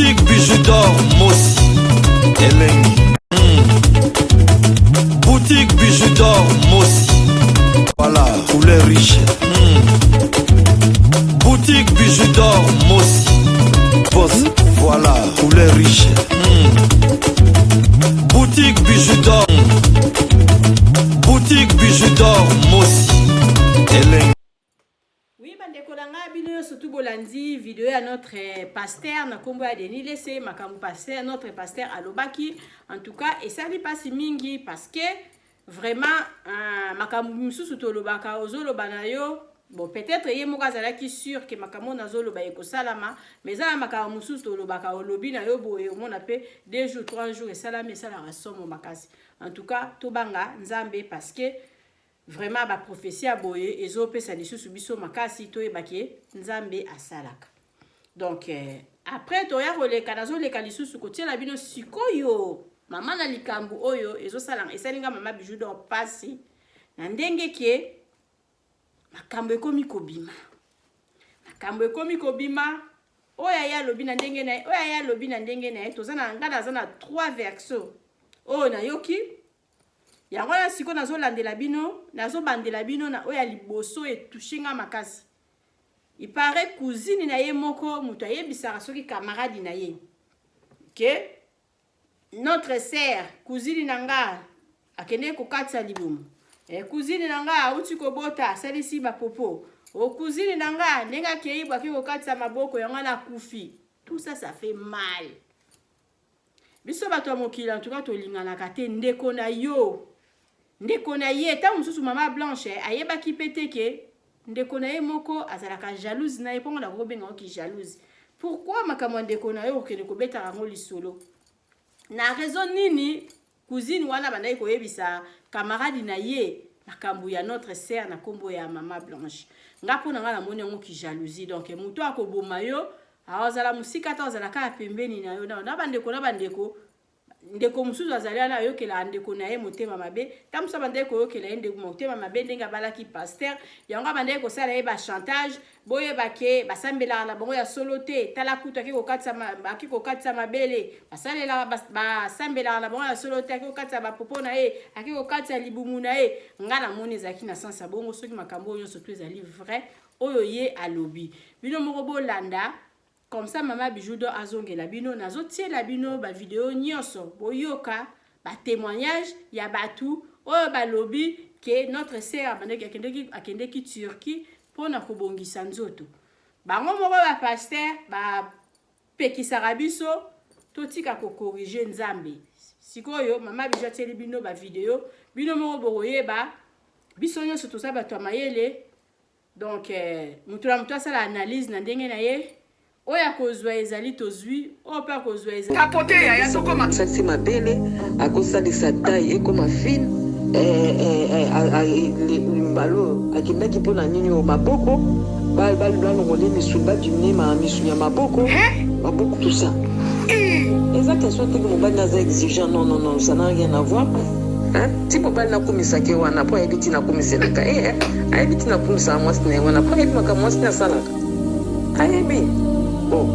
Boutique Bijou d'Or Mossi Elengi. Boutique Bijou d'Or Mossi. Voilà, couleur riche. Boutique Bijou d'Or Mossi. Boss, voilà, couleur riche. Boutique Bijou d'Or. Boutique Bijou d'Or Mossi Elengi. Oui, bandeko nanga bino surtout bolandi vidéo à notre pasteur na kombo ya Denis Lessé makamu pasteur notre pasteur alobaki en tout cas et ça n'est pas si mingi parce que vraiment makamu mususu to lobaka ozoloba na yo bon peut-être ye moko azalaki sûr que makamu nazoloba ekosalama mais ça makamu mususu to lobaka olobi na yo boye omona pe 2 jours 3 jours esalami esalaka somo makasi en tout cas tobanga nzambe parce que vraiment ba prophétie a boye ezo pesa lisusu biso makasi to ebaki nzambe asalaka donc après to ya koleka nazo leka lisusu kotiela bino sikoyo mama na likambu oyo ezo salanga esalinga mama Bijou d'Or pasi na ndenge ke makambo ekomi kobima oya ya lobi na ndenge na tozana ngana zana 3 versos oyo na yoki yango na siko nazolandela bino bandela bino na oya liboso etushinga makasi il paraît cousine na ye moko muto ayebisaka soki camarade na ye que notre sœur cousine nanga akende kokatisa libumu cousine nanga auti kobota salisi ba popo o cousine nanga nenga keibwa ke kokatisa maboko yango na kufi tout ça ça fait mal biso bato mokila en tout cas to lingana kate ndeko na yo ndeko na ye ta mususu mama Blanche ayebaki pete ke ndeko na ye moko azalaka jalouse na ye pongo na kobenga ki jalouse pourquoi makamwa ndeko na ye okende kobeta rango lisolo na raison nini cousine wana bandai koyebisa camarade na ye makambu ya notre sœur na kombo ya mama Blanche ngapo na ngala moni ngo ki jalousie donc muto akoboma yo awazala musika ta azalaka pembeni na yo na bandeko ndeko mususu azali na yo kela ndeko na ye motema mabe tamusa bandeko yo kela ndeko motema mabe ndenga balaki pasteur yango bandeko sala ye ba chantage boye bake basambela na bongo ya solote tala kuta ke kokatisa mabele basalela basambela na bongo ya solote ke kokatisa ba popo na ye ake kokatisa libumu na ye ngana moni zaki na sansa bongo soki makambo yo surtout ezali vrai oyo ye alobi bino moko bolanda. Comme ça, maman Bijou d'Or azongela bino nazo tiela bino ba vidéo nyonso boyoka ba témoignage ya batu oyo ba lobby que notre sœur akende ki Turquie pona kobongisa nzoto bango moko ba pasteur ba pekisaka biso totika ko corriger nzambe sikoyo mama Bijou atieli bino ba vidéo bino moko bokoyeba biso nyonso to sa bato mayele donc mutu asala analyse na ndenge na ye oya kozwa ezali tozwi opa kozwa ezali tapote ya soko maksasi mabele akosalisa taille ekoma fine mbalo akimaki mpona nini o maboko balongole misuni badimine misuni ya maboko tout ça eza question teke mobali aza exigeant non ça n'a rien à voir ti mobali nakomisaki wana po ayebi ti nakomiselaka ayebi ti nakomisaka mwasi na ye wana po ayebi maka mwasi nasalaka ayebi bon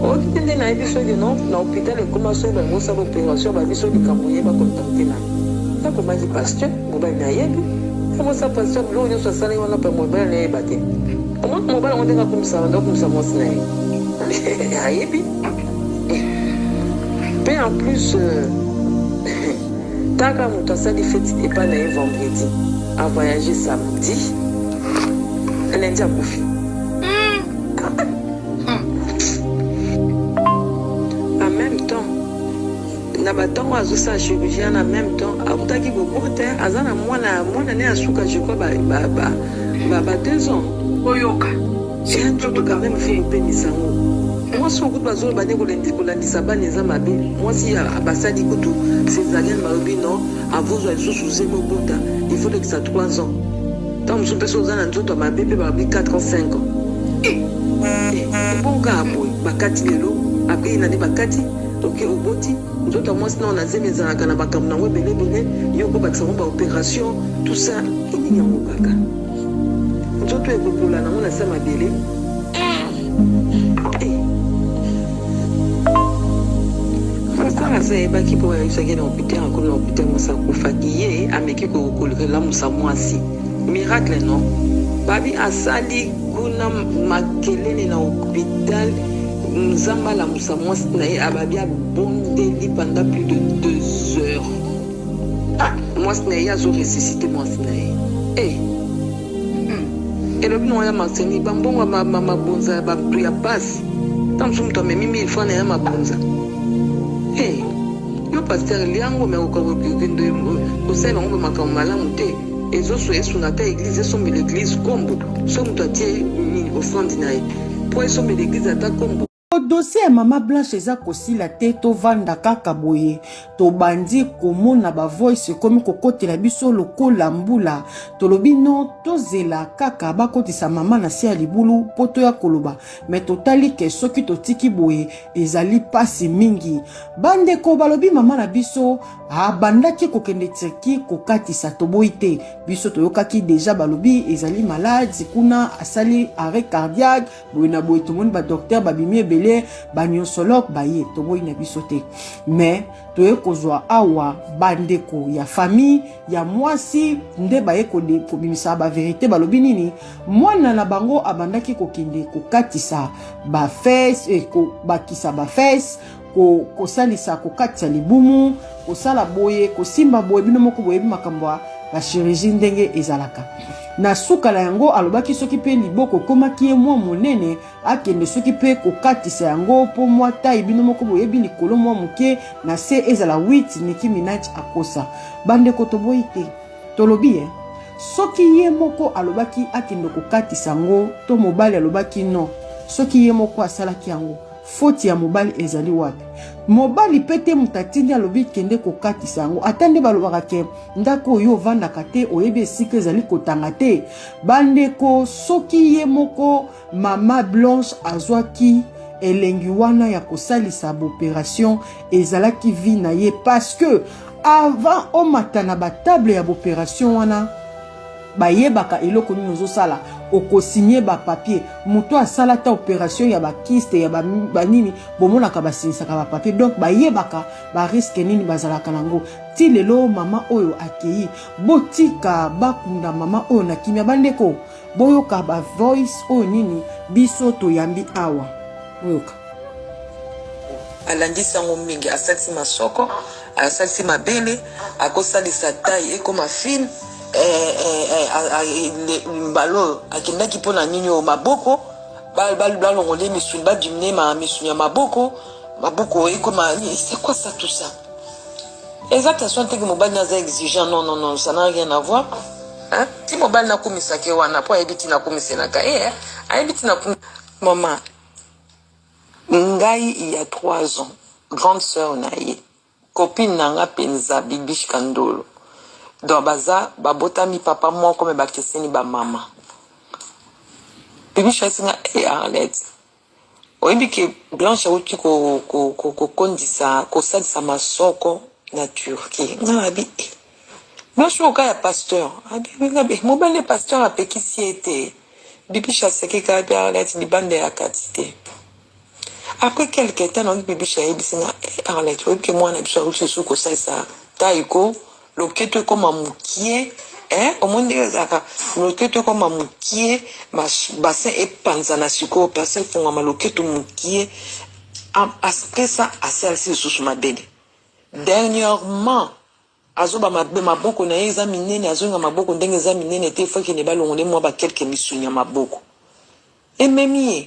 okitende na yebi soki non na hôpital ekoma soki bangosala opération babi soki likambo yeba contacte na akomaki pasteur mobali na yebi akosa pasteur biloko nyonso asala ye wana mpe mobali na yeba te omwana mobali yango ndenge akomisa banda akomisa mwasi na ye ayebi mpe en plus taka moto asali feti epai na ye vendredi avoyage samedi lundi akufi na batongo azosala chirurgien en même temps akutaki kokota aza na mwana ne asuka je crois ba 2 ans oyoka c'est un truc quand même fait mpemisa ngo mwasi okutu bazolo bane kolandisa bana eza mabe mwasi basali kutu césarienne balobi non avozwa lisusu ze kobota il faut que ça 3 ans tant mosusu mpe so oza na nzoto ya mabe mpe balobi 4 ans 5 ans ebonga aboye bakati lelo apres nani bakati ok oboti nzoto mwasi na ona zeme ezalaka na makambo nango ebelebele yo kobakisa ngo baopération tout ça enini yango kaka nzoto ekokola nango na se mabele asa yebaki mpo bayebisaki na hôpital akomi na hôpital mosa akufaki ye ameki kolamusa mwasi miracle non babi asali kuna makelele na hôpital nzambe alamusa mwasi na ye ababi abondeli pendant plus de 2 heures mwasi na ye azoresuscite mwasi na ye elobi na ya maseni bambongo mabonza ya bato ya pasi ntanso moto amemi 1000 francs na ya mabonza yo paster liango me okokende kosala yango makambo malamu te ezoso esunga ta église esombela église kombo so moto atie ofrande na ye mpo esombela église ata kombo dossier ya mama Blanche eza kosila te tovanda kaka boye tobandi komona ba voice komi kokotela biso lokola mbula tolobi no tozela kaka bakotisa mama na se ya libulu poto ya koloba me totali ke soki totiki boye ezali pasi mingi bandeko balobi mama na biso abandaki kokende Turquie kokatisa toboyi te biso toyokaki deja balobi ezali malade kuna asali arrêt cardiaque boye na boye tomoni ba docteur babimi ebele banyonsologue baye toboyi na biso te mais toye kozwa awa bandeko ya famille ya mwasi nde baye kobimisa ba vérité balobi nini mwana na bango abandaki kokende kokatisa ba fesse bakisa ba fesse kosalisa kokatisa libumu kosala boye kosimba boye bino moko boye makambo ba chirurgie ndenge ezalaka na suka la yango alobaki soki pe liboko komaki ye mwa monene akende soki pe kokatisa yango po mwa tai bino moko boyebi likolo mwa moke na se ezala 8 Nicki Minaj akosa bandeko toboyi te tolobi soki ye moko alobaki akende kokatisa yango to mobali alobaki non soki ye moko asalaki yango faute ya mobali ezali wapi mobali pete mutatindi alobi kende kokatisa yango atande balobaka ke ndako oyo ovandaka te oyebi esika ezali kotanga te bandeko soki ye moko mama Blanche azwaki elengi wana ya kosalisa bopération ezalaki vi na ye parce que avant omata na batable ya bopération wana bayebaka eloko nini ozosala okosigné ba papier moto asala ta opération ya ba kyste ya ba nini bomonaka basinisaka ba papier donc bayebaka ba risque nini bazalaka nango ti lelo mama oyo akei botika bakunda mama oyo na kimia bandeko boyoka ba voice oyo nini biso toyambi awa boyoka alandisi yango mingi asalisi masoko asalisi mabele akosalisa tai ekoma fine mbalo akendaki mpona nini oyo maboko balongole misuni badimine misuni ya maboko ekoma c'est quoi ça tout ça exactement teke mobali naza exigeant non ça n'a rien à voir ti mobali nakumisaki wana po ayebi ti nakumiselaka ayebi ti mama ngai il y a 3 ans grande sœur na ye copine nanga penza Bibiche Kandolo donc baza babotami papa moko me bakeseni ba mama Bibiche asinga Arlette oyebi ke Blanche auti kondisa kosalisa masoko na Turquie ngabi Blanche oka ya pasteur ngabi mobile pasteur apekisi ete Bibiche aseki ka Arlette ni bande ya katite. Après quelques temps, on a Bibiche ayebisinga Arlette oyebi ke mwana biso auti suko salisa taiko loketo comme un moukier au monde ezaka loketo comme un moukier bassin et panzana siko bassin fongama loketo moukier après ça asalisi sous mabele dernièrement azoba maboko na eza minene azonga maboko ndenge eza minene te fois que ne balongole moi ba quelques misunya maboko et même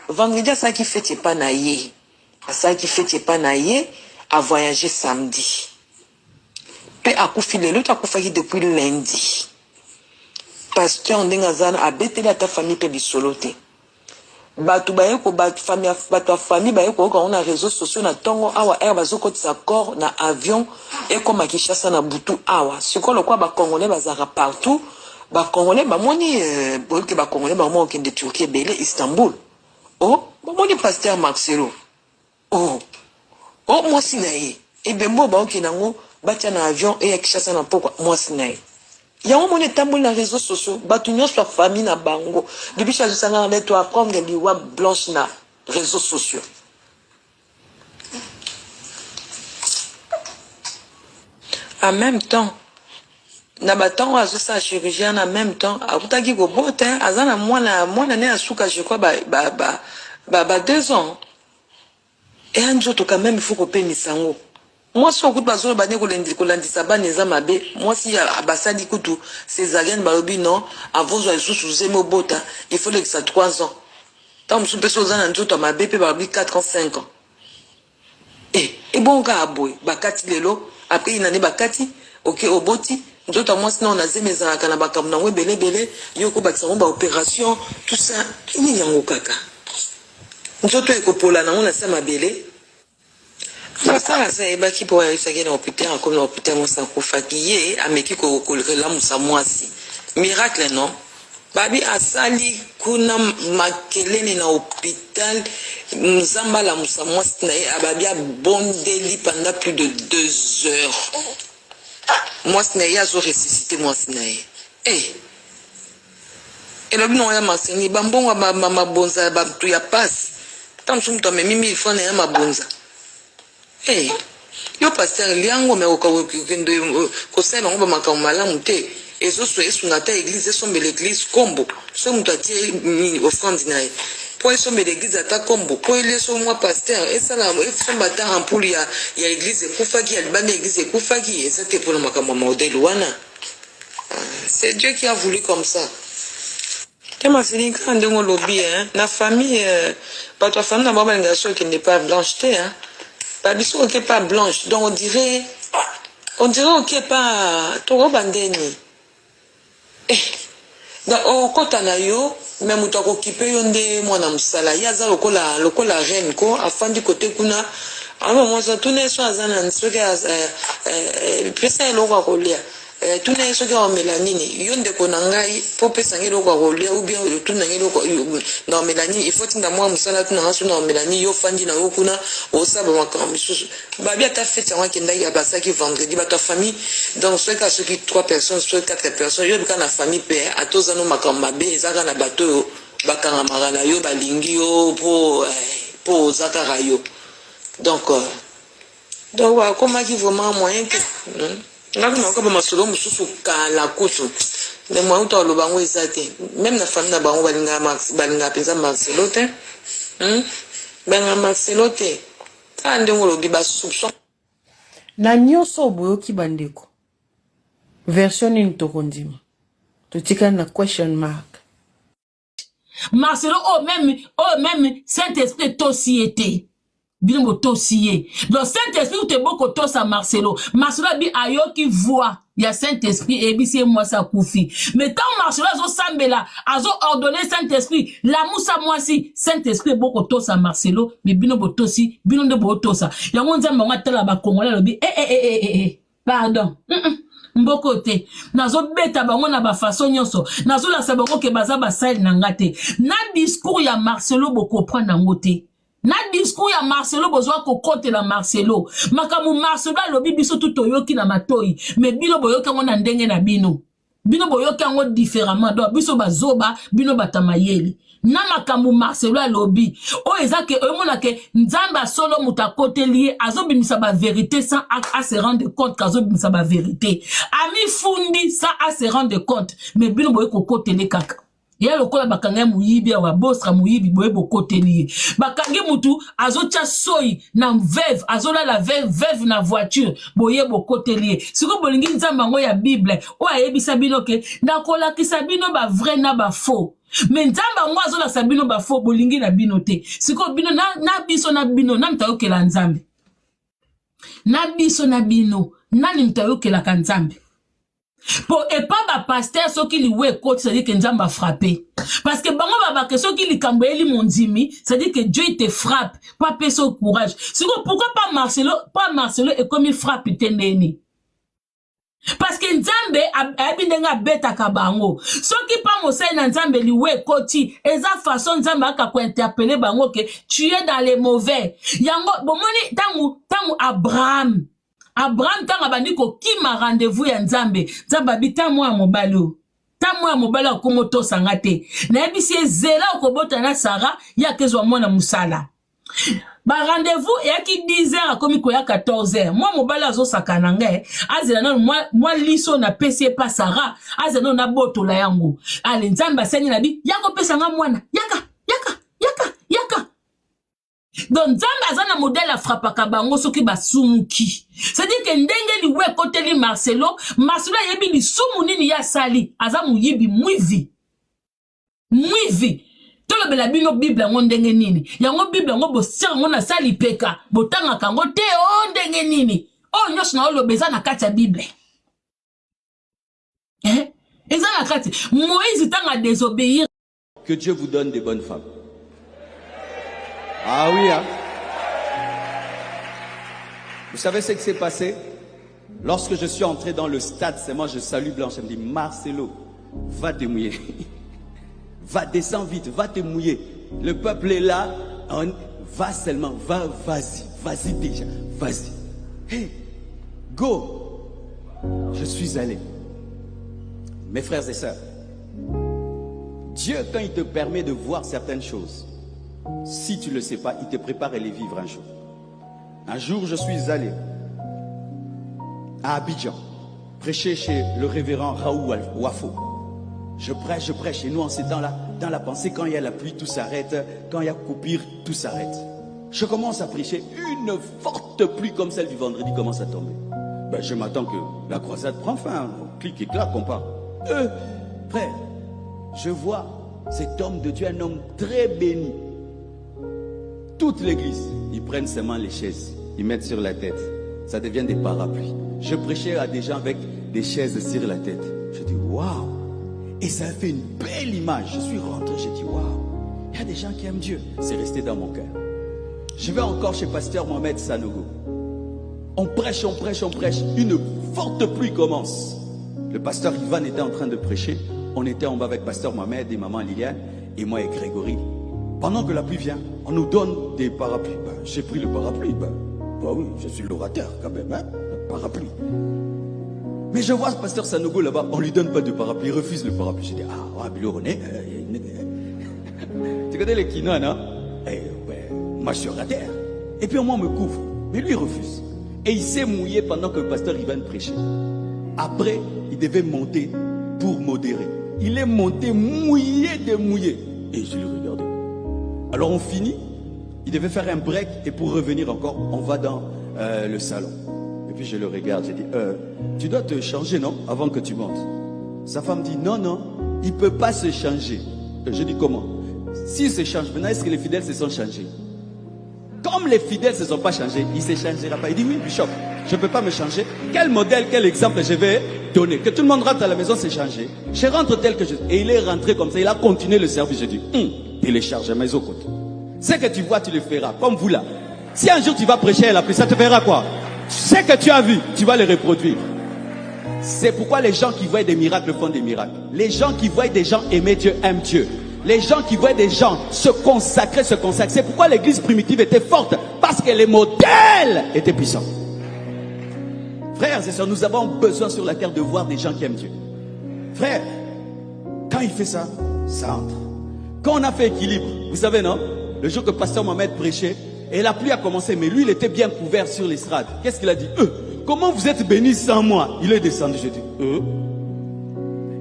vendredi ça qui fait pas na ye ça qui fait pas na ye a voyagé samedi. Pe akufi lelo takufaki depuis lundi. Pasteur ndengazana abeteli ata famille pe bisolo te. Batu baye ko batu famille baye ko on a réseaux sociaux na tongo awa bazoko tisa corps na avion et comme Kinshasa na butu awa. Sikolo kwa ba congolais bazara partout. Ba congolais ba moni boke ba congolais ba mo okende Turquie belé Istanbul. Oh, ba moni pasteur Marcelo. Oh moi sinaye. Et bembo ba okinango batia na avion et Kinshasa na poko moi sinaye. Yango moni tamboli na réseaux sociaux, batu nyonso famille na bango. Depuis chaque sanga na to apprendre liwa Blanche na réseaux sociaux. en même temps na batango azosa chirurgien en même temps akutaki kobota azana mwana ne asuka je crois ba 2 ans et un jour quand même il faut kopemisa ngo moi si okuti bazolo bane kolandisa bana eza mabe moi si basali kutu césarienne balobi non avant zo lisusu zeme obota il faut que ça 3 ans tant mosusu mpe so oza na nzoto mabe mpe balobi 4 ans 5 ans et bon ka aboye bakati lelo après inane bakati ok oboti nzoto moi sinon on a zeme ezalaka na bakambo nango ebelebele yo kobakisa ngo baopération tout ça nini yango kaka nzoto ekopola nango na sa mabele ça ça ebaki po ayesaki na hôpital comme na hôpital mosa kofaki ye ameki kolamusa mwasi miracle non babi asali kuna makelele na hôpital nzamba la musa mwasi na ye ababi abondeli pendant plus de 2 heures mwasi na ye azo ressuscité mwasi na ye elobi na ya maseni bambongo mabonza bato ya pasi tant mosusu moto amemi 1000 francs na ya mabonza yo pasteur liango me kosala bango bamakambo malamu te ezoso esunga ata église esombela église kombo so moto atie offrande na ye po esombela église ata kombo po eleso mwa pasteur esala esomba ata ampoule ya église ekufaki ya libanda église ekufaki eza te mpona makambo ya modele wana c'est Dieu qui a voulu comme ça te mafilinga ndenge olobi na famille bato ya famille na bango balinga so ekende pas blanche te babiso oke pas blanche donc on dirait oke pas toko bandeni okota na yo me moto akokipe yo nde mwana mosala ye aza lokola reine ko afandi kote kuna amamosa tuna so aza na soki pesa eloko akolia tuna ye soki aomela nini yo ndeko na ngai po pesanga eloko akolia ou bien tunanga eloko na omela nini il faut tinda mwa mosala tunanga so na omela nini yo fandi na yo kuna osaba makambo misusu babi ata fete yango akendaki abasaki vendredi bato ya famille donc soki soki 3 personnes soki 4 personnes yo bika na famille mpe atoza no makambo mabe ezaka na bato oyo bakangamaka na yo balingi yo po oza kaka yo donc akomaki vraiment moyen que ngai na ko ba masolo mususu kala kutu mais moi uta lo bango ezate même na famille na bango balinga penza Marcelo te benga Marcelo te ande ngolo bi ba soupçon na nyonso boyoki bandeko version nini tokondima totika na question mark Marcelo même Saint-Esprit société bino tosiye donc Saint-Esprit ou te boko tosa Marcelo bi ayoki voix ya Saint-Esprit et bisi moi sa koufi mais tant Marcelo azo sambela azo ordonné Saint-Esprit la musa mwasi Saint-Esprit boko tosa Marcelo mais bino botosi bino de botosa yango nzamba ngatala ba congolais lobi pardon mboko te nazo beta bango na ba façon nyonso nazo la sabango ke baza ba sale na ngate na discours ya Marcelo boko prendre ngote na discours ya Marcelo bozwa ko kote la Marcelo makamu Marcelo lobi biso tutoyoki na matoi mais bino boyoki ngo na ndenge na bino boyoki ngo différemment donc biso bazoba bino batamayeli na makamu Marcelo lobi o ezake omona ke nzamba solo mutakote lié azobimisa ba vérité sans à se rendre compte qu'azobimisa ba vérité ami fundi sans à se rendre compte mais bino boyoko kote le kaka ya lokola bakanga muyibi wa bosra muyibi boye bokoteli bakangi mutu azocha soyi na veuve azola la veuve na voiture boye bokoteli siko bolingi nzamba ngo ya bible o ayebisa bino ke nakola kisabino ba vrai na ba faux mais nzamba ngo azola sabino ba faux bolingi na bino te siko bino na biso na bino na mtayokela nzambe na biso na bino nani mtayokela ka nzambe pour et pas ba pasteur so qui lui ouais côté c'est-à-dire que Nzamba frappé parce que bango ba question qui li kamboeli mondimi c'est-à-dire que Dieu te frappe pas peso courage c'est pourquoi pas Marcelo et comme il frappe tendeni parce que Nzambe abindenga beta kabango so qui pas mo sai na Nzambe li ouais côté eza façon Nzamba ka ko interpeller bango que tu es dans les mauvais yango bomoni tangu Abraham tanga bandiko kima rendez-vous ya Nzambe bita mwa mobalo komoto sangate na ebisi ezela okobota na Sara ya kezwa mwana musala Ba rendez-vous et à qui 10h comme il y a 14h. Moi, mon bala zo sakananga. Azena moi liso na PC pas Sarah. Azena na boto la yango. Ale nzamba seni na bi. Yako pesa nga mwana. Yaka. Donc nzamba azana modèle a frappaka bango soki basumuki. C'est-à-dire que ndenge liwe kote li Marcelo yebi li sumu nini ya sali. Azamu yibi mwivi. Tolo bela bino Bible ngo ndenge nini. Yango Bible ngo bosira ngo na sali peka. Botanga kango te o ndenge nini. O nyos na olo beza na kati ya Bible. Eza na kati. Moïse tanga désobéir. Que Dieu vous donne des bonnes femmes. Ah oui, hein. Vous savez ce qui s'est passé? Lorsque je suis entré dans le stade, c'est moi, je salue Blanche, elle me dit, Marcelo, va te mouiller. Va, descends vite, va te mouiller. Le peuple est là, va seulement, vas-y déjà, vas-y. Hey, go. Je suis allé. Mes frères et sœurs, Dieu, quand il te permet de voir certaines choses, si tu ne le sais pas, il te prépare à les vivre un jour. Un jour, je suis allé à Abidjan, prêcher chez le révérend Raoul Wafo. Je prêche, et nous en ces temps-là, dans la pensée, quand il y a la pluie, tout s'arrête, quand il y a coupure, tout s'arrête. Je commence à prêcher, une forte pluie comme celle du vendredi commence à tomber. Ben, je m'attends que la croisade prend fin, on clique et claque, on part. Frère, je vois cet homme de Dieu, un homme très béni. Toute l'église, ils prennent seulement les chaises, ils mettent sur la tête. Ça devient des parapluies. Je prêchais à des gens avec des chaises sur la tête. Je dis waouh! Et ça a fait une belle image. Je suis rentré, j'ai dit waouh! Il y a des gens qui aiment Dieu. C'est resté dans mon cœur. Je vais encore chez Pasteur Mohamed Sanogo. On prêche. Une forte pluie commence. Le pasteur Ivan était en train de prêcher. On était en bas avec Pasteur Mohamed et maman Liliane et moi et Grégory. Pendant que la pluie vient, on nous donne des parapluies. Ben, j'ai pris le parapluie. Ben oui, je suis l'orateur quand même, hein, le parapluie. Mais je vois ce pasteur Sanogo là-bas, on lui donne pas de parapluie, il refuse le parapluie. Je dis, ah, René, tu connais les quinoa, non? Moi je suis orateur. Et puis moi on me couvre, mais lui il refuse. Et il s'est mouillé pendant que le pasteur Ivan prêchait. Après, il devait monter pour modérer. Il est monté mouillé. Et je le regardais. Alors on finit, il devait faire un break et pour revenir encore, on va dans le salon. Et puis je le regarde, j'ai dit, tu dois te changer, non, avant que tu montes. Sa femme dit, non, il ne peut pas se changer. Je dis, comment? S'il se change, maintenant est-ce que les fidèles se sont changés? Comme les fidèles ne se sont pas changés, il ne se changera pas. Il dit, oui, Bishop, je ne peux pas me changer. Quel modèle, quel exemple je vais donner? Que tout le monde rentre à la maison, c'est changé. Je rentre tel que je... Et il est rentré comme ça, il a continué le service. J'ai dit, télécharge à mes côtés. Ce que tu vois, tu le feras, comme vous là. Si un jour tu vas prêcher à la pluie, ça te fera quoi? Ce que tu as vu, tu vas le reproduire. C'est pourquoi les gens qui voient des miracles font des miracles. Les gens qui voient des gens aimer Dieu, aiment Dieu. Les gens qui voient des gens se consacrer, se consacrent. C'est pourquoi l'église primitive était forte. Parce que les modèles étaient puissants. Frères et sœurs, nous avons besoin sur la terre de voir des gens qui aiment Dieu. Frère, quand il fait ça, ça entre. Quand on a fait équilibre, vous savez non? Le jour que pasteur Mohamed prêchait, et la pluie a commencé, mais lui il était bien couvert sur l'estrade. Qu'est-ce qu'il a dit? Comment vous êtes bénis sans moi? Il est descendu, j'ai dit,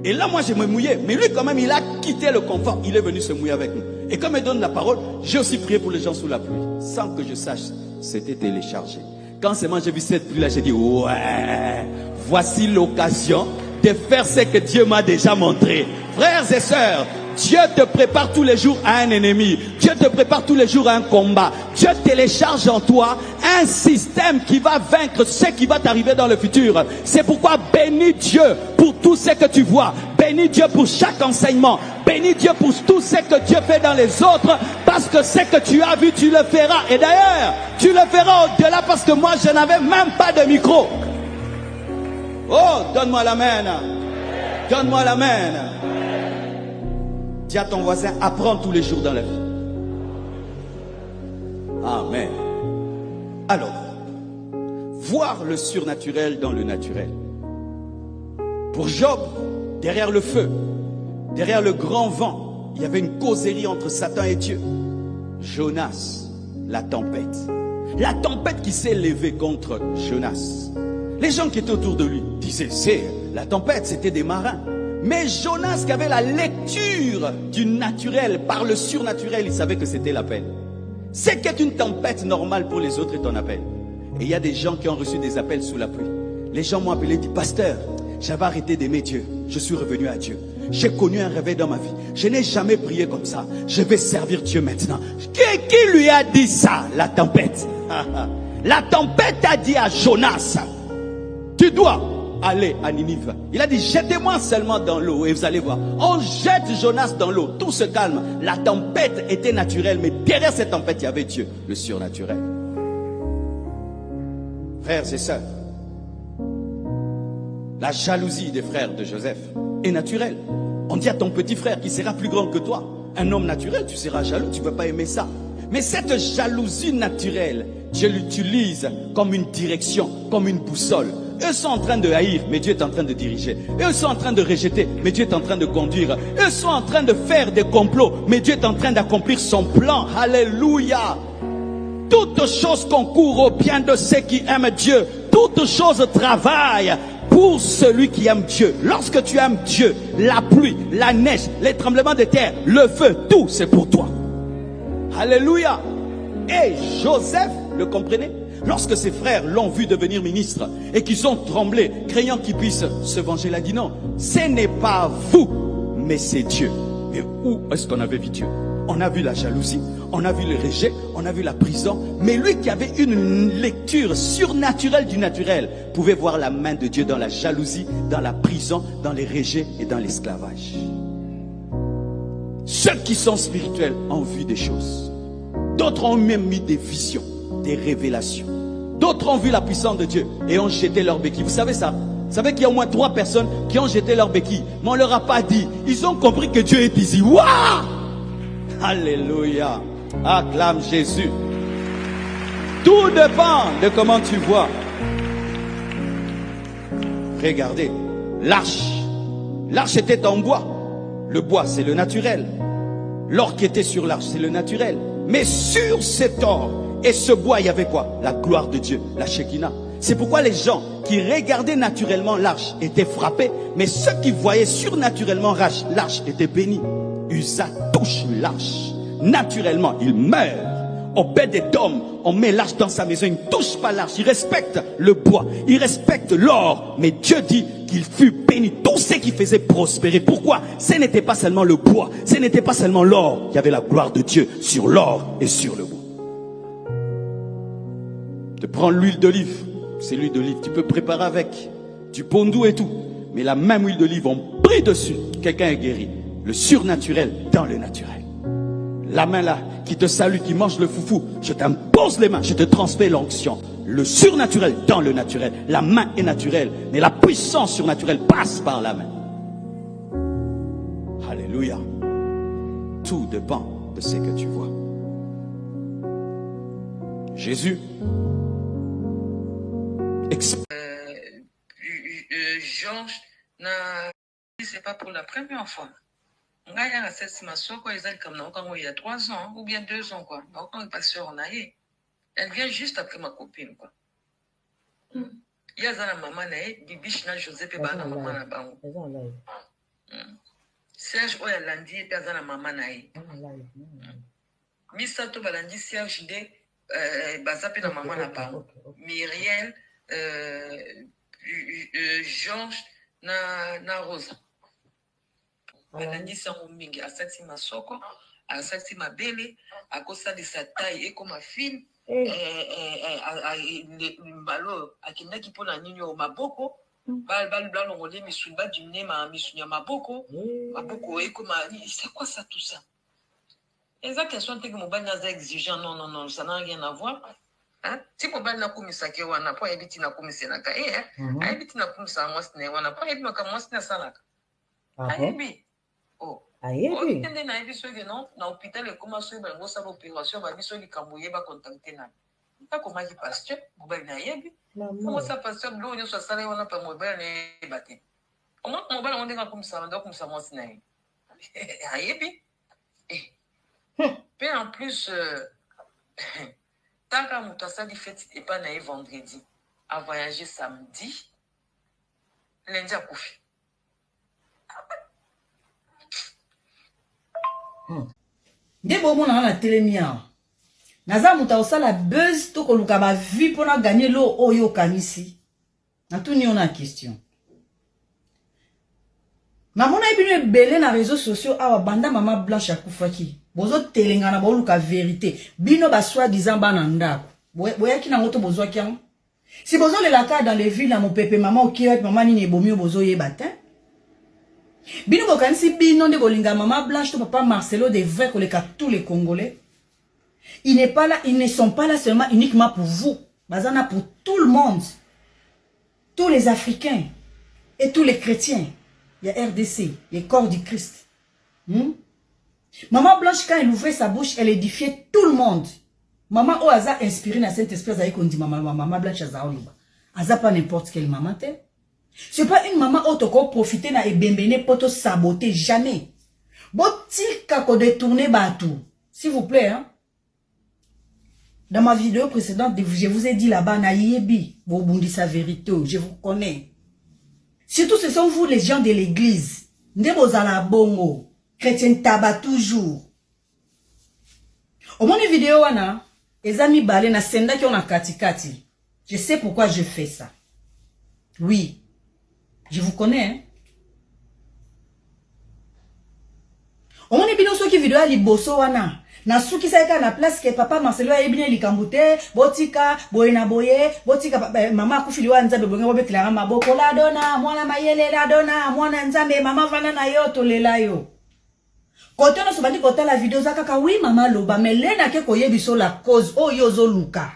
Et là moi je me mouillais, mais lui quand même il a quitté le confort, il est venu se mouiller avec nous. Et comme il donne la parole, j'ai aussi prié pour les gens sous la pluie. Sans que je sache, c'était téléchargé. Quand seulement j'ai vu cette pluie là, j'ai dit, ouais, voici l'occasion de faire ce que Dieu m'a déjà montré. Frères et sœurs, Dieu te prépare tous les jours à un ennemi. Dieu te prépare tous les jours à un combat. Dieu télécharge en toi un système qui va vaincre ce qui va t'arriver dans le futur. C'est pourquoi bénis Dieu pour tout ce que tu vois. Bénis Dieu pour chaque enseignement. Bénis Dieu pour tout ce que Dieu fait dans les autres. Parce que ce que tu as vu, tu le feras. Et d'ailleurs, tu le feras au-delà parce que moi, je n'avais même pas de micro. Oh, donne-moi la main. Donne-moi la main. Dis à ton voisin, apprends tous les jours dans la vie. Amen. Alors, voir le surnaturel dans le naturel. Pour Job, derrière le feu, derrière le grand vent, il y avait une causerie entre Satan et Dieu. Jonas, la tempête. La tempête qui s'est levée contre Jonas. Les gens qui étaient autour de lui disaient, c'est la tempête, c'était des marins. Mais Jonas, qui avait la lecture du naturel, par le surnaturel, il savait que c'était l'appel. C'est qu'est une tempête normale pour les autres est un appel. Et il y a des gens qui ont reçu des appels sous la pluie. Les gens m'ont appelé et dit, pasteur, j'avais arrêté d'aimer Dieu. Je suis revenu à Dieu. J'ai connu un réveil dans ma vie. Je n'ai jamais prié comme ça. Je vais servir Dieu maintenant. Qui lui a dit ça? La tempête. La tempête a dit à Jonas, tu dois aller à Ninive. Il a dit, jetez-moi seulement dans l'eau et vous allez voir. On jette Jonas dans l'eau, tout se calme. La tempête était naturelle, mais derrière cette tempête, il y avait Dieu, le surnaturel. Frères et sœurs, la jalousie des frères de Joseph est naturelle. On dit à ton petit frère qui sera plus grand que toi, un homme naturel, tu seras jaloux, tu ne peux pas aimer ça. Mais cette jalousie naturelle, Dieu l'utilise comme une direction, comme une boussole. Eux sont en train de haïr, mais Dieu est en train de diriger. Eux sont en train de rejeter, mais Dieu est en train de conduire. Eux sont en train de faire des complots, mais Dieu est en train d'accomplir son plan. Alléluia. Toutes choses concourent au bien de ceux qui aiment Dieu. Toutes choses travaillent pour celui qui aime Dieu. Lorsque tu aimes Dieu, la pluie, la neige, les tremblements de terre, le feu, tout c'est pour toi. Alléluia. Et Joseph, le comprenez? Lorsque ses frères l'ont vu devenir ministre et qu'ils ont tremblé, craignant qu'il puisse se venger, il a dit non, ce n'est pas vous, mais c'est Dieu. Mais où est-ce qu'on avait vu Dieu? On a vu la jalousie, on a vu le rejet, on a vu la prison. Mais lui qui avait une lecture surnaturelle du naturel pouvait voir la main de Dieu dans la jalousie, dans la prison, dans les rejets et dans l'esclavage. Ceux qui sont spirituels ont vu des choses. D'autres ont même mis des visions, des révélations. D'autres ont vu la puissance de Dieu et ont jeté leurs béquilles. Vous savez ça? Vous savez qu'il y a au moins 3 personnes qui ont jeté leurs béquilles. Mais on ne leur a pas dit. Ils ont compris que Dieu est ici. Waouh! Alléluia. Acclame Jésus. Tout dépend de comment tu vois. Regardez. L'arche. L'arche était en bois. Le bois, c'est le naturel. L'or qui était sur l'arche, c'est le naturel. Mais sur cet or et ce bois, il y avait quoi? La gloire de Dieu, la Shekinah. C'est pourquoi les gens qui regardaient naturellement l'arche étaient frappés, mais ceux qui voyaient surnaturellement l'arche était béni. Usa touche l'arche. Naturellement, il meurt. Au bête d'homme, on met l'arche dans sa maison, il ne touche pas l'arche, il respecte le bois, il respecte l'or. Mais Dieu dit qu'il fut béni, tout ce qui faisait prospérer. Pourquoi? Ce n'était pas seulement le bois, ce n'était pas seulement l'or. Il y avait la gloire de Dieu sur l'or et sur le bois. Tu prends l'huile d'olive, c'est l'huile d'olive, tu peux préparer avec du pondou et tout. Mais la même huile d'olive, on prie dessus, quelqu'un est guéri. Le surnaturel dans le naturel. La main là, qui te salue, qui mange le foufou, je t'impose les mains, je te transmets l'onction. Le surnaturel dans le naturel. La main est naturelle, mais la puissance surnaturelle passe par la main. Alléluia. Tout dépend de ce que tu vois. Jésus Georges, c'est pas pour la première fois. Il y a il y a 3 ans ou bien 2 ans quoi. Donc on est pas sûr on a eu. Elle vient juste après ma copine quoi. Il y a la maman nae, Bibiche na Joseph et bana maman na bango. Serge oya landi et la maman nae. Misato balandi Serge de bazape na maman na bango. Myriel Georges na Rosa. Balandi sango mingi asati masoko, asati mabele, akosalisa taille et comme film mbalo akendaki mpona nini o maboko balongoli misuni badimine misuni ya maboko ekoma c'est quoi ça tout ça? Eza question te que mobali naza exigeant non ça n'a rien à voir. Hein? Si mobali nakumisaki wana po ayebi ti nakumiselaka ayebi ti nakumisa mwasi na ye wana po ayebi maka mwasi nasalaka ayebi ayebi tende na yebi soki non na hôpital ekoma soki bango osala opération babi soki likambo yeba contacte na akomaki pasteur mobali na yebi omosa pasteur biloko nyonso asala ye wana pa mobali na yeba te mobali yango ndenge akomisa ndo akomisa mwasi na ye ayebi pe en plus Tant que mon asali fête et pas naïf vendredi, à voyager samedi, lundi à Koufi. Nde bomo na telemia. Naza muta osala buzz to koluka ba vie pona gagner lo oyo kanisi. Na tout ni on a question. Na mona ebino belé na réseaux sociaux awa banda mama Blanche akufaki. Bozo telengana ba oluka vérité. Bino ba soi-disant bana ndako. Boyaki na moto bozo kian. Si bozo le laka dans les villes na mo pepe maman okiret maman ni bomi bozo yebata. Bino bokanisi bino nde bolinga maman Blanche to papa Marcelo de vrai koleka tous les Congolais. Ils ne sont pas là seulement uniquement pour vous. Bazana pour tout le monde. Tous les Africains et tous les chrétiens. Il y a RDC, les corps du Christ. Maman Blanche, quand elle ouvrait sa bouche, elle édifiait tout le monde. Maman o aza inspiré dans cette espèce d'ailleurs qu'on dit maman Blanche aza oliba. Aza pas n'importe quelle maman te. C'est pas une maman autoco profiter na ebembene poto saboter jamais. Botika ko détourner batou. S'il vous plaît hein. Dans ma vidéo précédente, je vous ai dit là-bas na yebi, vous bondi sa vérité, je vous connais. Surtout ce sont vous les gens de l'église. Ndebozala bongo, chrétien tabac toujours. Au moins vidéo wana, ezami balé na senda ki on a katikati. Je sais pourquoi je fais ça. Oui. Je vous connais, hein. On est bien sûr qui vidéo à liboso wana. Na suki saika na place que papa Marcelo a ebine likambute, botika, boyena boye, botika mama kufili wa nzambe bonge bobe kila maboko la dona, mwana mayele la dona, mwana nzambe mama vana na yo to lela yo. Kote no sobandi kota la vidéo za kaka oui mama loba mais lena ke koyebiso la cause o yozo luka.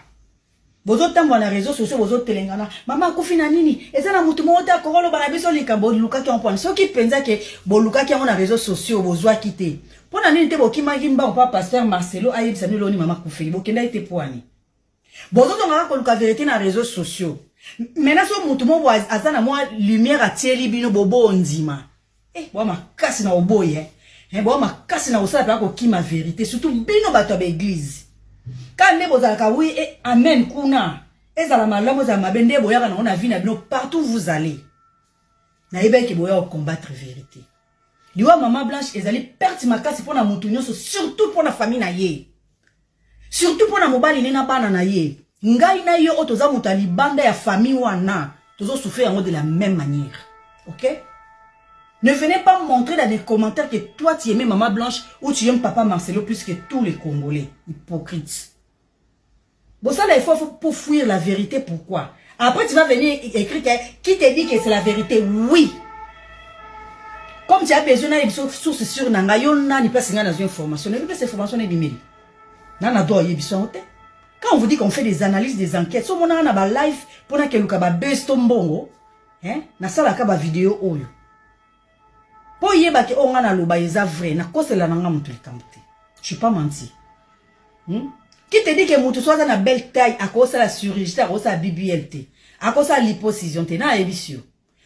Bozo tambo na réseaux sociaux bozo telengana mama kufina nini ezana mutu mota korolo bana biso likambo luka ki on point soki penza ke bo luka ki na réseaux sociaux bozo akite pona nini te bokima kimba pa pasteur Marcelo ayebisa ni loni mama kufeli bokenda ite poani bozo tonga ko luka vérité na réseaux sociaux mena so mutu mo azana moi lumière atieli bino bobo ndima bo makasi na oboye bo makasi na osala pa ko kima vérité surtout bino bato ba église. Quand les bozalaka oui et amen kuna ezala malamu za mabende boyaka na on a vu na bino partout vous allez na ebeki boya combattre vérité liwa maman Blanche ezali perte makasi pona mutu nyonso surtout pona famille na ye surtout pona mobali nena bana na ye ngai na yo otoza mutu libanda ya famille wana tozo souffrir yango de la même manière. OK? Ne venez pas montrer dans des commentaires que toi tu aimais maman Blanche ou tu aimes papa Marcelo plus que tous les Congolais. Hypocrites. Bon, ça, là, il faut pour fuir la vérité. Pourquoi? Après, tu vas venir écrire qui te dit que c'est la vérité? Oui. Comme tu as besoin d'une source sûre, Nanga, ni place dans une formation. Ne pas cette formation est bimeli. Nana doit y être. Quand on vous dit qu'on fait des analyses, des enquêtes, so mon a ba live pour que le kaba besto mbongo, hein? Na sala kaba vidéo oyo. Po yeba ke on a loba eza vrai, na kose la nanga mutu likamute. Je suis pas menti. Qui te dit que mutu soit na belle taille à cause de la chirurgie, à cause de la BBLT, à cause de la liposuction, te na ebisio.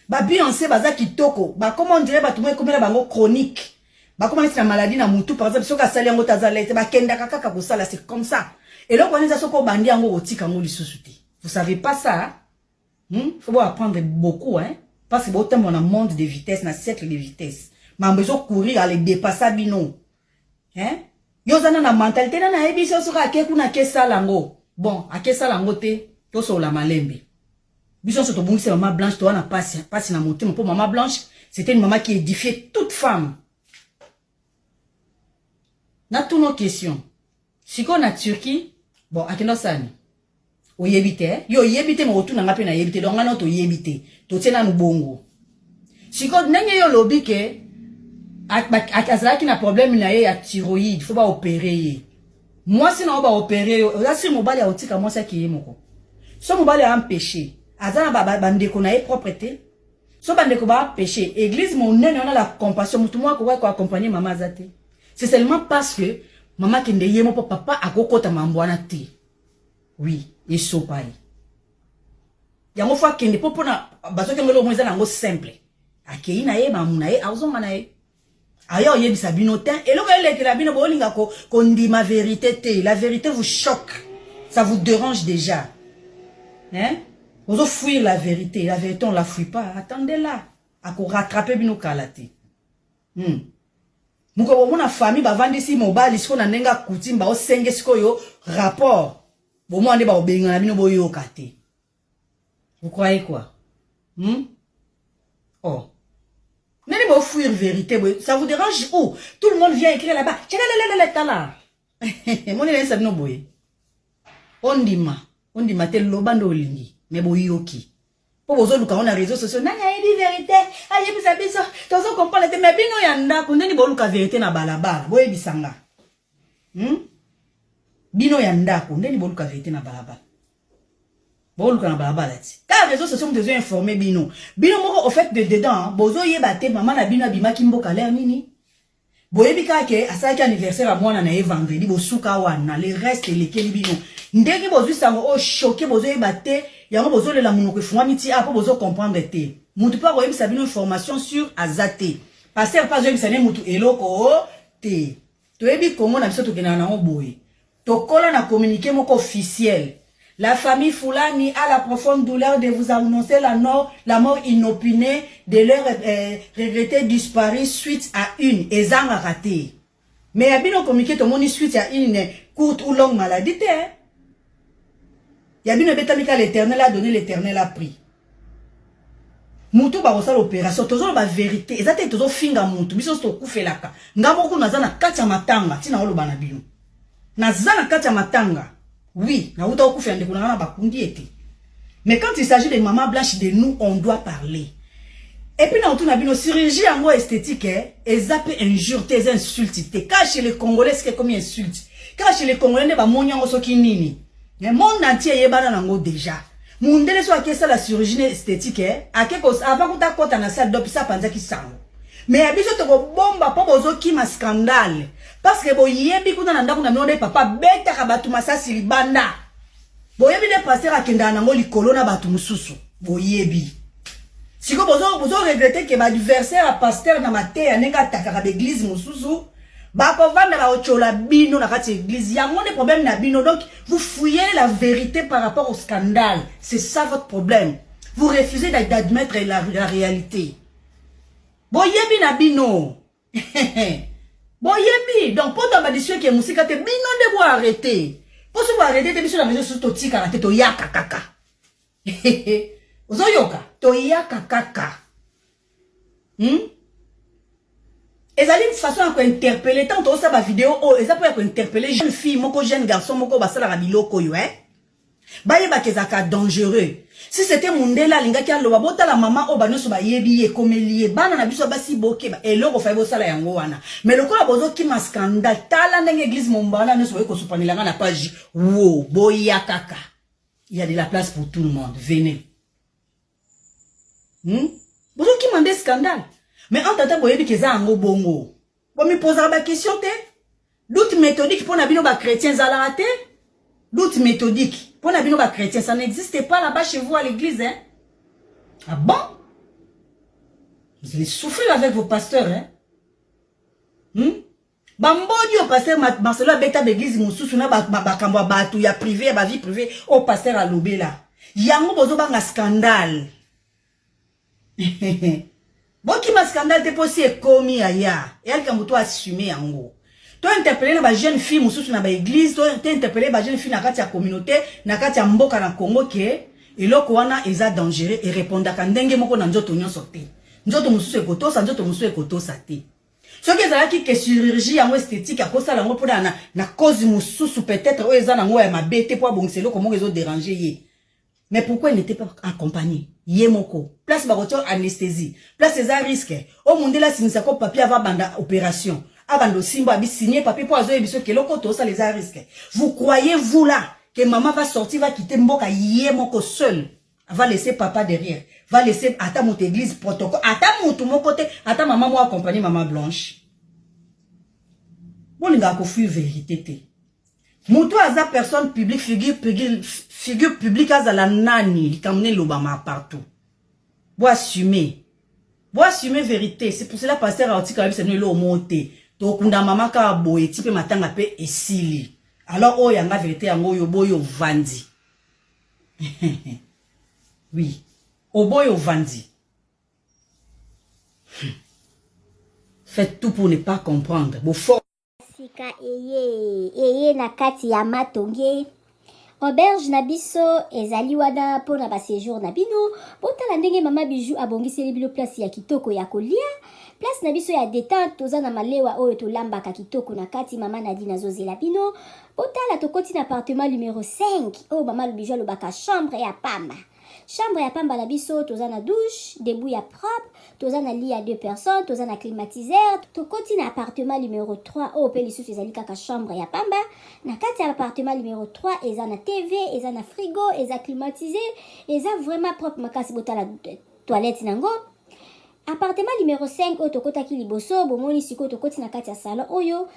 Ba Beyoncé baza kitoko, ba comment on dirait ba tout comme la bango chronique. Ba comment c'est la maladie na mutu par exemple, soka sali yango tazalete, ba kenda kaka ko sala, c'est comme ça. Et là on est soko bandi yango otika ngo lisusuti. Vous savez pas ça? Faut apprendre beaucoup hein. Parce que autant on a monde de vitesse, na siècle de vitesse. Ma besoin courir à les dépasser bino. Hein? Yozana na mentalité na ebiso soka keku na kesa lango. Bon, a kesa lango te, to so la malembe. Biso so to bungise maman Blanche to na passe na monter pour maman Blanche, c'était une maman qui édifiait toute femme. Na toutes nos questions. Si qu'on a Turquie, bon, akeno sani. O yebite, yo yebite mo tu na ngape na yebite donc ngana to yebite. To tena no bongo. Si qu'on nanye yo lobby ke akazala qui na problème na ye ya thyroïde, il faut pas opérer. Moi si na ba opérer, là si mobali a otika moi ça qui est moko. So mobali a empêché. Azana ba ndeko na ye propreté. So ba ndeko ba péché. Église mon nene on a la compassion, mutu moi ko accompagner maman zate. C'est seulement parce que maman kende ye mo papa akokota mambwana te. Oui, et so pai. Yango fa kende popo na baso ke ngelo mweza nango simple. Akei na ye mamu na ye azonga na ye. Ayo yebisa bino ten et lo ele ke la bino bolinga ko ndima vérité te. La vérité vous choque. Ça vous dérange déjà. Hein? Vous allez fuir la vérité. La vérité, on ne la fuit pas. Attendez-la. À vous rattraper bino kalate. Muko mona famille ba vandi si mobile isko na nenga kutimba o senge siko yo rapport. Bo mo ande ba obenga na bino boyo kate. Vous croyez quoi? Oh. N'allez pas fuir vérité. Ça vous dérange où? Tout le monde vient écrire là-bas. Mon élève ça no boy. On dit ma tel lobando olingi. Mais boyoki. Pour vous autres, quand on a réseaux sociaux, n'a dit vérité. Aïe, vous savez ça. Tous on comprend les thèmes. Mais bino yanda, qu'on n'est pas le vérité na balabala. Boye bisanga. Bino yanda, qu'on n'est pas le vérité na balabala. Bon, na balabala ti. Car les réseaux sociaux ont besoin d'informer bino. Bino moko au fait de dedans, bozo yebate maman na bino bima kimbo kale nini. Boye bika ke asaki anniversaire à moi na vendredi bosuka wana le reste lekeli bino. Ndeki bozu sango o choqué bozo yebate yango bozo le la munoko fuma miti a po bozo comprendre te. Mutu pa boye bisa bino information sur azate. Passer pas yo bisa ne mutu eloko te. To yebi kongo na biso to kena na boye. To kola na communiqué moko officiel. La famille Foulani a la profonde douleur de vous annoncer la mort inopinée de leur regretté disparu suite à une ezanga raté. Mais il y a bien communiqué tout le monde suite à une courte ou longue maladie. Il y a bien un l'éternel a donné, l'éternel a pris. Moutou ba osala l'opération, toujours la vérité. Ezate toujours finga moutou, biso sto kufelaka. Ngabo na zana kacha matanga, tina olo bana bino. Na zana kacha matanga. Oui, mais quand il s'agit de maman blanche de nous, on doit parler. Et puis, dans nos chirurgie en esthétique, et zappe injure, tes insultes. Car chez les Congolais, c'est comme insulte. Car chez les Congolais, ne va mounian au nini. Mais mon entier, il y a déjà. Mon délai soit que ça la chirurgie esthétique, à quelque chose, avant que tu aies dans la salle d'hôpital, ça pense qu'il s'en. Mais à biso to bomba po bozo ki ma scandale parce que boyebi kuna na ndako na mionde papa beta ka batu masasi libanda boyebi ne passer akenda na ngo likolo na batu mususu boyebi siko bozo regretter que ba adversaire a pasteur na mate ya nenga takaka d'église mususu ba ko vanda ba ochola bino na kati église yango des problèmes na bino donc vous fouillez la vérité par rapport au scandale c'est ça votre problème vous refusez d'admettre la réalité. Boyebi na bino. Boyebi. Donc, pour ta maldition qui est musique, te bino de vous arrêter. Pour se vous arrêter, te biso la maison sur to tika na te to yaka kaka. Ozo yoka. To yaka kaka. Ezali une façon à interpeller. Tant on sa ba vidéo, oh, eza pour interpeller jeune fille, moko jeune garçon, moko basala la biloko yo, Baye ba kezaka dangereux. Si c'était Mundela linga ki aloba bota la maman o banoso ba yebi e komelie bana na biso basi boke ba eloko fa bo sala yango wana. Mais lokola bozo ki ma scandale tala ndenge église mombala ne sowe ko sopanilanga na page wo boya kaka. Il y a de la place pour tout le monde. Venez. Bozo ki mande scandale. Mais en tata boyebi keza ango bongo. Bo mi poser ba question te. Doute méthodique pour na bino ba chrétien zala te. Doute méthodique. Pour la bino ba chrétien, ça n'existe pas là-bas chez vous à l'église, hein? Ah bon? Vous allez souffrir avec vos pasteurs, hein? Bambodi au pasteur Marcelo Beta d'église Moussou, bakambwa batu ya privé, ya vie privée, au pasteur à l'obé là. Yango bozo banga scandale. Bon qui ma scandale te posi e komi aya. Et elle kamuto assumer yango. Tu as interpellé la jeune fille mususu na ba église, tu as interpellé la jeune fille na kati ya communauté, na kati ya mboka na Congo ke eloko wana eza dangereux et répondre ka ndenge moko na nzoto nyonso te. Nzoto mususu ekotosa, nzoto mususu ekotosa te. Ce qui ezalaki que chirurgie yango esthétique akosa lango pour na cause mususu peut-être o eza nango ya mabete po abongiselo comment ezo déranger ye. Mais pourquoi il n'était pas accompagné? Yemoko. Place baroto anesthésie. Place eza risque. O mondela sinisa ko papier avant banda opération. Abando simba bi signé papier pour azo ebiso ke lokoto ça les a risques. Vous croyez vous là que maman va sortir va quitter mboka yemoko seul, va laisser papa derrière, va laisser ata mon église protocole, ata mon mon côté, ata maman moi accompagner maman blanche. Bon nga ko fuir vérité te. Muto aza personne publique figure publique aza la nani kamne lobama partout. Bo assumer vérité, c'est pour cela pasteur article c'est ne lo monter. Donc, on a maman ka boye type matanga pe esili. alors oh yanga vérité yango yo boyo vandi. Oui, au boyo vandi. Faites tout pour ne pas comprendre. Bon fort. Sika eye na kati ya matonge. Auberge na biso ezali wana pona ba séjour na bino. Botala ndenge mama Bijou abongiseli bilo place ya kitoko ya kolia. Place na biso ya détente toza na malewa oyo tolambaka kitoko na kati mama Nadine azozela bino. Botala tokoti na appartement numéro 5. Oh mama Bijou alobaka chambre ya pamba. Chambre ya pamba na biso toza na douche, debout ya propre, toza na lit ya 2 personnes, toza na climatiseur, tokoti na appartement numéro 3 o pe lisusu ezali kaka chambre ya pamba. Na kati ya appartement numéro 3 eza na TV, eza na frigo, eza climatisé, eza vraiment propre makasi botala toilette nango. Appartement numéro 5 oyo tokotaki liboso bomoni sikoyo tokoti na kati ya salon oyo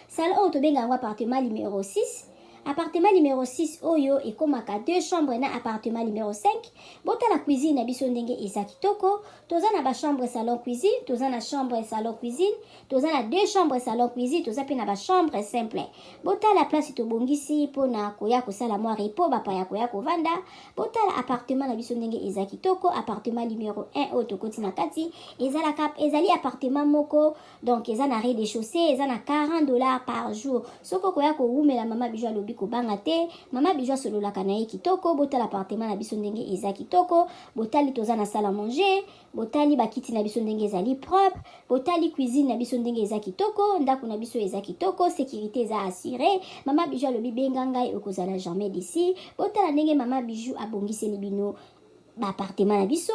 tobenga yango appartement numéro 6. Appartement numéro 6 oyo ekomaka 2 chambres na appartement numéro 5. Bota la cuisine na biso ndenge eza kitoko. Toza na ba chambre salon cuisine, toza na chambre salon cuisine, toza na 2 chambres salon cuisine, toza pe na ba chambre simple. Bota la place tobongisi pona koya kosala mwa repo ba pa ya koya kovanda. Bota la appartement na biso ndenge eza kitoko. Appartement numéro 1 oyo tokoti na kati ezali appartement moko, donc eza na rez-de-chaussée, eza na $40 par jour. Soko koya ko umela mama Bijou alobi kobanga te, mama Bijou sololaka na ye kitoko. Botala appartement na biso ndenge eza kitoko. Botali toza na salle à manger, botali bakiti na biso ndenge ezali propre, botali cuisine na biso ndenge eza kitoko, ndako na biso eza kitoko, sécurité eza assurée. Mama Bijou alobi benga ngai okozala jamais d'ici. Botala ndenge mama Bijou abongiseli bino ba appartement na biso.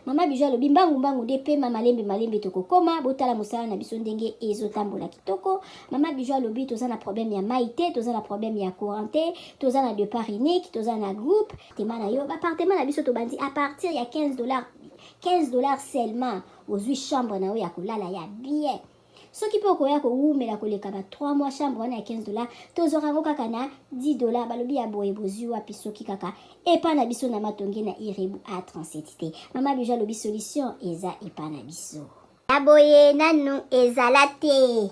Mama Bijou alobi mbangu de pe malembe tokokoma. Botala mosala na biso ndenge ezotambola kitoko. Mama Bijou alobi toza na problème ya maïté, toza na problème ya courant te, toza na départ unique, toza na groupe. Tema na yo ba appartement na biso tobandi à partir ya $15 seulement. Ozwi chambre na yo ya kolala ya bien. Soki pe okoya ko umela koleka ba 3 mois chambre wana ya $15, tozorango kaka na $10. Balobi ya boye bozwi wapi soki kaka epa na biso na matonge na Irebu A37 te. Mama Bijou alobi solution eza epa na biso. Aboye nanu ezala te.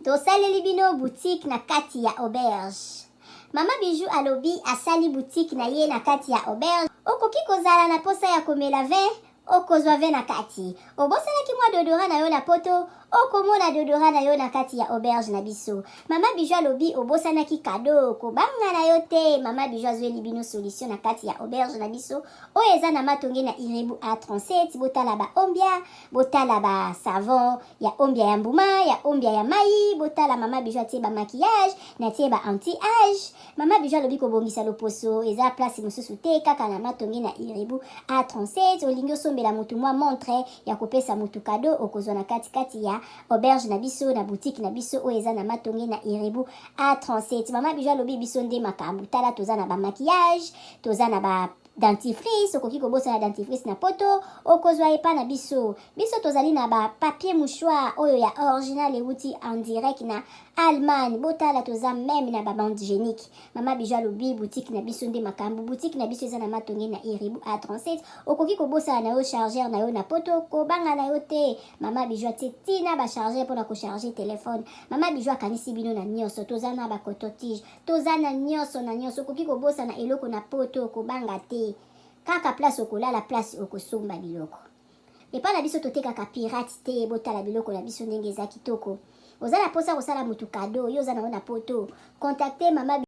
Tosaleli bino boutique na kati ya auberge. Mama Bijou alobi asali boutique na ye na kati ya auberge. Okoki kozala na posa ya komela vin, okozwa vin na kati. Obosalaki mwa dodora na yo na poto, okomona dodora na yo na kati ya auberge na biso. Mama Bijou alobi obosanaki kado kobanga na yo te. Mama Bijou azweli bino solution na kati ya auberge na biso oyo eza na matonge na Irebu A37. Botala ba ombia, botala ba savon ya ombia ya mbuma, ya ombia ya mai. Botala mama Bijou atie ba maquillage na tie ba anti-age. Mama Bijou alobi kobongisa loposo eza place mosusu te kaka na matonge na Irebu A37. Olingi osombela mutu mwa montre ya kopesa mutu kado okozwa na kati ya auberge na biso na boutique na biso oyo eza na matonge na Irebu A37. Mama Bijou alobi biso nde makambo. Tala toza na ba maquillage, toza na ba dentifrice, okoki kobosa na dentifrice na poto okozwa epa na biso. Biso tozali na ba papier mouchoir oyo ya original euti en direct na Allemagne. Botala toza même na ba bande hygiénique. Mama Bijou alobi boutique na biso nde makambo. Boutique na biso eza na matonge na Irebu A37. Okoki kobosa na yo chargeur na yo na poto kobanga na yo te. Mama Bijou atie tina ba chargeur pona ko charger téléphone. Mama Bijou akanisi bino na nyonso. Toza na ba coton-tige, toza na nyonso na nyonso. Okoki kobosa na eloko na poto kobanga te. Kaka place okolala, place okosomba biloko. Epa na biso totekaka pirate te. Botala biloko na biso ndenge eza kitoko. Ozala posa kosala mutu kado yo za na poto. Contactez Mama